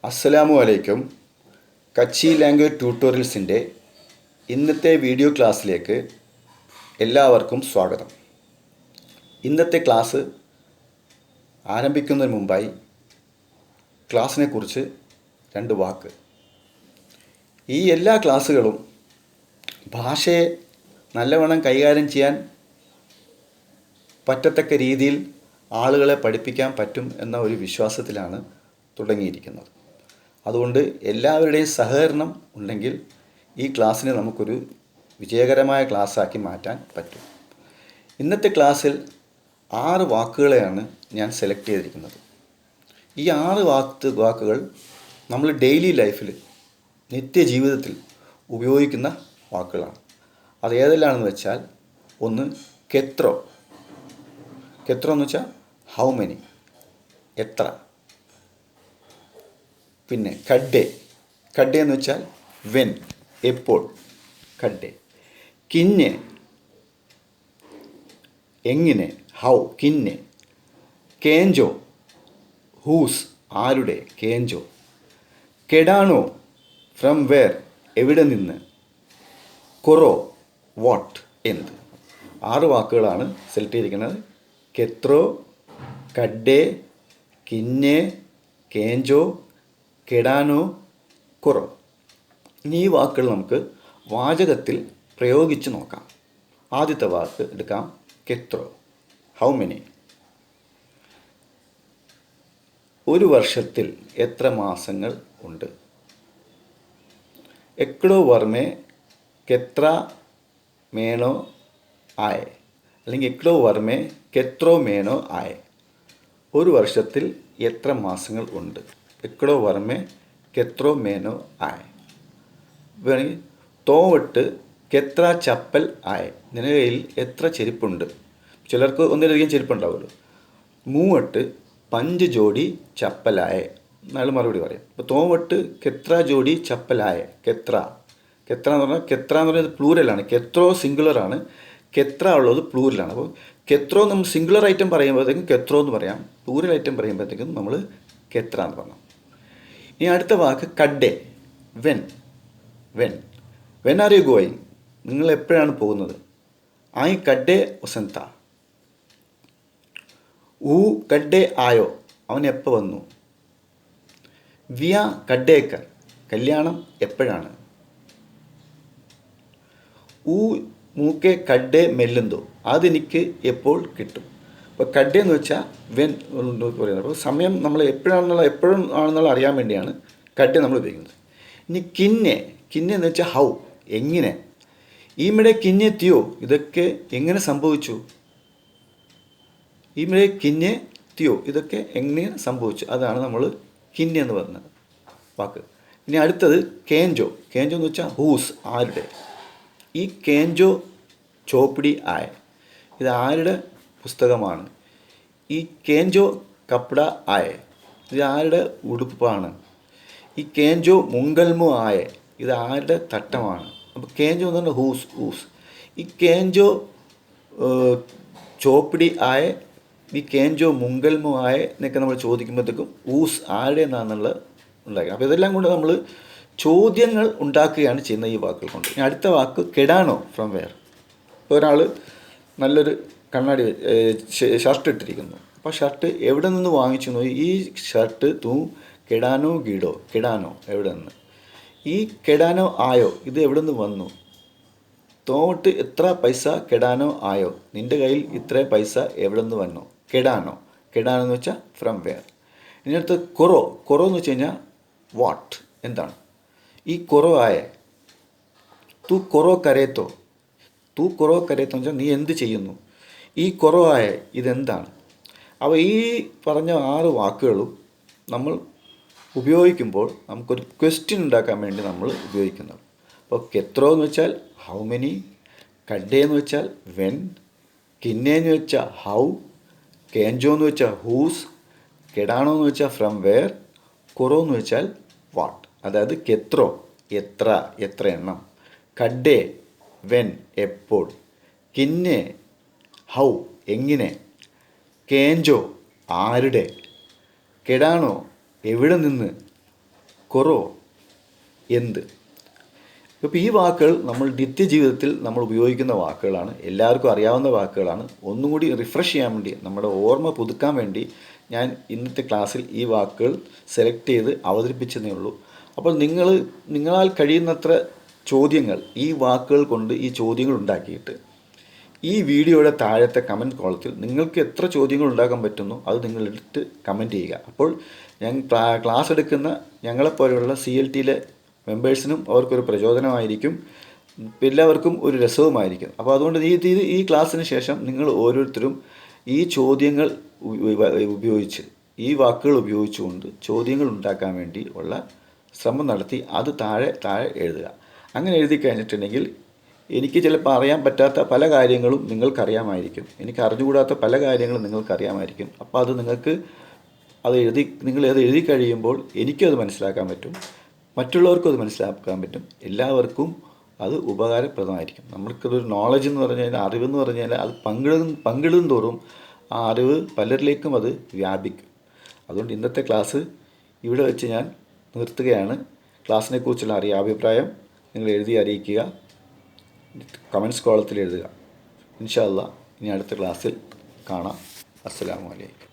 അസ്സലാമു അലൈക്കും. കച്ചി ലാംഗ്വേജ് ട്യൂട്ടോറിയൽസിൻ്റെ ഇന്നത്തെ വീഡിയോ ക്ലാസ്സിലേക്ക് എല്ലാവർക്കും സ്വാഗതം. ഇന്നത്തെ ക്ലാസ് ആരംഭിക്കുന്നതിന് മുമ്പായി ക്ലാസ്സിനെക്കുറിച്ച് രണ്ട് വാക്ക്. ഈ എല്ലാ ക്ലാസ്സുകളും ഭാഷയെ നല്ലവണ്ണം കൈകാര്യം ചെയ്യാൻ പറ്റത്തക്ക രീതിയിൽ ആളുകളെ പഠിപ്പിക്കാൻ പറ്റും എന്ന ഒരു വിശ്വാസത്തിലാണ് തുടങ്ങിയിരിക്കുന്നത്. അതുകൊണ്ട് എല്ലാവരുടെയും സഹകരണം ഉണ്ടെങ്കിൽ ഈ ക്ലാസ്സിനെ നമുക്കൊരു വിജയകരമായ ക്ലാസ്സാക്കി മാറ്റാൻ പറ്റും. ഇന്നത്തെ ക്ലാസ്സിൽ 6 വാക്കുകളെയാണ് ഞാൻ സെലക്ട് ചെയ്തിരിക്കുന്നത്. ഈ 6 വാക്കുകൾ നമ്മൾ ഡെയിലി ലൈഫിൽ നിത്യജീവിതത്തിൽ ഉപയോഗിക്കുന്ന വാക്കുകളാണ്. അത് ഏതെല്ലാമെന്ന് വെച്ചാൽ, ഒന്ന് കെത്രോ. കെത്രോ എന്ന് വെച്ചാൽ ഹൗ മെനി, എത്ര. പിന്നെ കഡ്ഡേ. കഡ്ഡേ എന്ന് വെച്ചാൽ വെൻ, എപ്പോൾ. കഡ്ഡേ. കിന്നെ, എങ്ങനെ, ഹൗ, കിന്നെ. കേഞ്ചോ, ഹൂസ്, ആരുടെ, കേഞ്ചോ. കെഡാനോ, ഫ്രം വേർ, എവിടെ നിന്ന്. കൊറോ, വാട്ട്, എന്ത്. 6 വാക്കുകളാണ് സെലക്ട് ചെയ്തിരിക്കുന്നത്. കെത്രോ, കഡ്ഡേ, കിന്നെ, കേഞ്ചോ, കെഡാനോ, കുറോ. ഇനി ഈ വാക്കുകൾ നമുക്ക് വാചകത്തിൽ പ്രയോഗിച്ച് നോക്കാം. ആദ്യത്തെ വാക്ക് എടുക്കാം, കെത്രോ, ഹൗ മെനി. ഒരു വർഷത്തിൽ എത്ര മാസങ്ങൾ ഉണ്ട്. എക്ടോ വർമേ കെത്ര മേനോ ആയ, അല്ലെങ്കിൽ എക്ടോ വർമേ കെത്രോ മേനോ ആയ. ഒരു വർഷത്തിൽ എത്ര മാസങ്ങൾ ഉണ്ട്. എക്കടോ വർമേ കെത്രോ മേനോ ആയ. വേണമെങ്കിൽ തോവട്ട് കെത്ര ചപ്പൽ ആയ, നിന്റെ കയ്യിൽ എത്ര ചെരുപ്പുണ്ട്. ചിലർക്ക് ഒന്നിലധികം ചെരുപ്പുണ്ടാവുമല്ലോ. മൂവട്ട് പഞ്ച് ജോഡി ചപ്പലായ, അയാൾ മറുപടി പറയും. അപ്പോൾ തോവട്ട് കെത്ര ജോഡി ചപ്പലായ. കെത്ര എന്ന് പറഞ്ഞാൽ, കെത്ര എന്ന് പറയുന്നത് പ്ലൂരലാണ്. കെത്രോ സിംഗുലറാണ്, കെത്ര ഉള്ളത് പ്ലൂരലാണ്. അപ്പോൾ കെത്രോ നമ്മൾ സിംഗുലർ ഐറ്റം പറയുമ്പോഴത്തേക്കും കെത്രോ എന്ന് പറയാം, പ്ലൂരൽ ഐറ്റം പറയുമ്പോഴത്തേക്കും നമ്മൾ കെത്ര എന്ന് പറഞ്ഞു. ഇനി അടുത്ത വാക്ക് കഡ്ഡേ, when. When are you going, നിങ്ങൾ എപ്പോഴാണ് പോകുന്നത്. ആയി കഡ്ഡേ ഒസന്ത. ഊ കഡ്ഡേ ആയോ, അവൻ എപ്പോൾ വന്നു. വിയ കഡ്ഡേക്കർ, കല്യാണം എപ്പോഴാണ്. ഊ മൂക്കെ കഡ്ഡേ മെല്ലുന്തോ, അതെനിക്ക് എപ്പോൾ കിട്ടും. അപ്പോൾ കഡ്ഡേ എന്ന് വെച്ചാൽ വെൻ പറയുന്നത്. അപ്പോൾ സമയം നമ്മൾ എപ്പോഴും ആണെന്നുള്ള അറിയാൻ വേണ്ടിയാണ് കഡ്ഡേ നമ്മൾ ഉപയോഗിക്കുന്നത്. ഇനി കിന്നെ എന്ന് വെച്ചാൽ ഹൗ, എങ്ങനെ. ഈമിടെ കിന്നെ തിയോ, ഇതൊക്കെ എങ്ങനെ സംഭവിച്ചു. ഈമിടെ കിന്നെ തിയോ, ഇതൊക്കെ എങ്ങനെ സംഭവിച്ചു. അതാണ് നമ്മൾ കിന്നെ എന്ന് പറഞ്ഞത് വാക്ക്. ഇനി അടുത്തത് കേഞ്ചോ. കേഞ്ചോ എന്ന് വെച്ചാൽ ഹൂസ്, ആരുടെ. ഈ കേഞ്ചോ ചോപ്പടി ആയ, ഇത് ആരുടെ പുസ്തകമാണ്. ഈ കേഞ്ചോ കപ്പട ആയ, ഇത് ആരുടെ ഉടുപ്പാണ്. ഈ കേഞ്ചോ മുങ്കൽമോ ആയ, ഇത് ആരുടെ തട്ടമാണ്. അപ്പോൾ കേഞ്ചോ എന്ന് പറഞ്ഞാൽ ഹൂസ്. ഈ കേഞ്ചോ ചോപ്പടി ആയ, ഈ കേഞ്ചോ മുങ്കൽമോ ആയ എന്നൊക്കെ നമ്മൾ ചോദിക്കുമ്പോഴത്തേക്കും ഊസ് ആരുടെ എന്നാണെന്നുള്ള ഉണ്ടാക്കുക. അപ്പോൾ ഇതെല്ലാം കൊണ്ട് നമ്മൾ ചോദ്യങ്ങൾ ഉണ്ടാക്കുകയാണ് ചെയ്യുന്നത് ഈ വാക്കുകൾ കൊണ്ട്. ഇനി അടുത്ത വാക്ക് കെഡാനോ, ഫ്രം വെയർ. ഒരാൾ നല്ലൊരു കണ്ണാടി ഷർട്ട് ഇട്ടിരിക്കുന്നു. അപ്പോൾ ഷർട്ട് എവിടെ നിന്ന് വാങ്ങിച്ചു. ഈ ഷർട്ട് തൂ കെഡാനോ ഗീഡോ, കെഡാനോ എവിടെ നിന്ന്. ഈ കെഡാനോ ആയോ, ഇത് എവിടെ നിന്ന് വന്നു. തോട്ട് എത്ര പൈസ കെഡാനോ ആയോ, നിൻ്റെ കയ്യിൽ ഇത്ര പൈസ എവിടെ നിന്ന് വന്നു. കെഡാനോ എന്ന് വെച്ചാൽ ഫ്രം വെയർ. ഇനി അടുത്ത് കൊറോ എന്ന് വെച്ച് കഴിഞ്ഞാൽ വാട്ട്, എന്താണ്. ഈ കൊറോ ആയ, തൂ കൊറോ കരേത്തോ എന്ന് വെച്ചാൽ നീ എന്ത് ചെയ്യുന്നു. ഈ കൊറോ ആയ, ഇതെന്താണ്. അപ്പോൾ ഈ പറഞ്ഞ 6 വാക്കുകളും നമ്മൾ ഉപയോഗിക്കുമ്പോൾ നമുക്കൊരു ക്വസ്റ്റ്യൻ ഉണ്ടാക്കാൻ വേണ്ടി നമ്മൾ ഉപയോഗിക്കുന്നത്. അപ്പോൾ കെത്രോ എന്ന് വെച്ചാൽ ഹൗ മെനി, കഡ്ഡേ എന്ന് വെച്ചാൽ വെൻ, കിന്നെ എന്ന് വെച്ചാൽ ഹൗ, കേഞ്ചോ എന്ന് വെച്ചാൽ ഹൂസ്, കെഡാനോ എന്ന് വെച്ചാൽ ഫ്രം വെയർ, കൊറോ എന്ന് വെച്ചാൽ വാട്ട്. അതായത് കെത്രോ എത്ര എണ്ണം, കഡ്ഡേ വെൻ എപ്പോൾ, കിന്നെ ഹൗ എങ്ങനെ, കേഞ്ചോ ആരുടെ, കെഡാനോ എവിടെ നിന്ന്, കുറോ, എന്ത്. ഇപ്പോൾ ഈ വാക്കുകൾ നമ്മൾ നിത്യജീവിതത്തിൽ നമ്മൾ ഉപയോഗിക്കുന്ന വാക്കുകളാണ്, എല്ലാവർക്കും അറിയാവുന്ന വാക്കുകളാണ്. ഒന്നും കൂടി റിഫ്രഷ് ചെയ്യാൻ വേണ്ടി, നമ്മുടെ ഓർമ്മ പുതുക്കാൻ വേണ്ടി ഞാൻ ഇന്നത്തെ ക്ലാസ്സിൽ ഈ വാക്കുകൾ സെലക്ട് ചെയ്ത് അവതരിപ്പിച്ചതേ ഉള്ളൂ. അപ്പോൾ നിങ്ങളാൽ കഴിയുന്നത്ര ചോദ്യങ്ങൾ ഈ വാക്കുകൾ കൊണ്ട് ഈ ചോദ്യങ്ങൾ ഉണ്ടാക്കിയിട്ട് ഈ വീഡിയോയുടെ താഴത്തെ കമൻറ്റ് കോളത്തിൽ നിങ്ങൾക്ക് എത്ര ചോദ്യങ്ങൾ ഉണ്ടാക്കാൻ പറ്റുന്നു അത് നിങ്ങളെടുത്ത് കമൻറ്റ് ചെയ്യുക. അപ്പോൾ ഞാൻ ക്ലാസ് എടുക്കുന്ന ഞങ്ങളെപ്പോലെയുള്ള CLTയിലെ മെമ്പേഴ്സിനും അവർക്കൊരു പ്രചോദനമായിരിക്കും, എല്ലാവർക്കും ഒരു രസവുമായിരിക്കും. അപ്പോൾ അതുകൊണ്ട് ഈ ക്ലാസ്സിന് ശേഷം നിങ്ങൾ ഓരോരുത്തരും ഈ ചോദ്യങ്ങൾ ഉപയോഗിച്ച്, ഈ വാക്കുകൾ ഉപയോഗിച്ചുകൊണ്ട് ചോദ്യങ്ങൾ ഉണ്ടാക്കാൻ വേണ്ടി ഉള്ള ശ്രമം നടത്തി അത് താഴെ എഴുതുക. അങ്ങനെ എഴുതി കഴിഞ്ഞിട്ടുണ്ടെങ്കിൽ എനിക്ക് ചിലപ്പോൾ അറിയാൻ പറ്റാത്ത പല കാര്യങ്ങളും നിങ്ങൾക്കറിയാമായിരിക്കും, എനിക്ക് അറിഞ്ഞുകൂടാത്ത പല കാര്യങ്ങളും നിങ്ങൾക്കറിയാമായിരിക്കും. അപ്പോൾ അത് നിങ്ങൾ എഴുതി കഴിയുമ്പോൾ എനിക്കത് മനസ്സിലാക്കാൻ പറ്റും, മറ്റുള്ളവർക്കും അത് മനസ്സിലാക്കാൻ പറ്റും, എല്ലാവർക്കും അത് ഉപകാരപ്രദമായിരിക്കും. നമ്മൾക്കതൊരു നോളജ് എന്ന് പറഞ്ഞു കഴിഞ്ഞാൽ, അറിവെന്ന് പറഞ്ഞു കഴിഞ്ഞാൽ അത് പങ്കിടും തോറും ആ അറിവ് പലരിലേക്കും അത് വ്യാപിക്കും. അതുകൊണ്ട് ഇന്നത്തെ ക്ലാസ് ഇവിടെ വെച്ച് ഞാൻ നിർത്തുകയാണ്. ക്ലാസ്സിനെ കുറിച്ചുള്ള അഭിപ്രായം നിങ്ങൾ എഴുതി അറിയിക്കുക, കമൻറ്റ്സ് കോളത്തിൽ എഴുതുക. ഇൻഷാ അല്ലാഹ് ഇനി അടുത്ത ക്ലാസ്സിൽ കാണാം. അസ്സലാമു അലൈക്കും.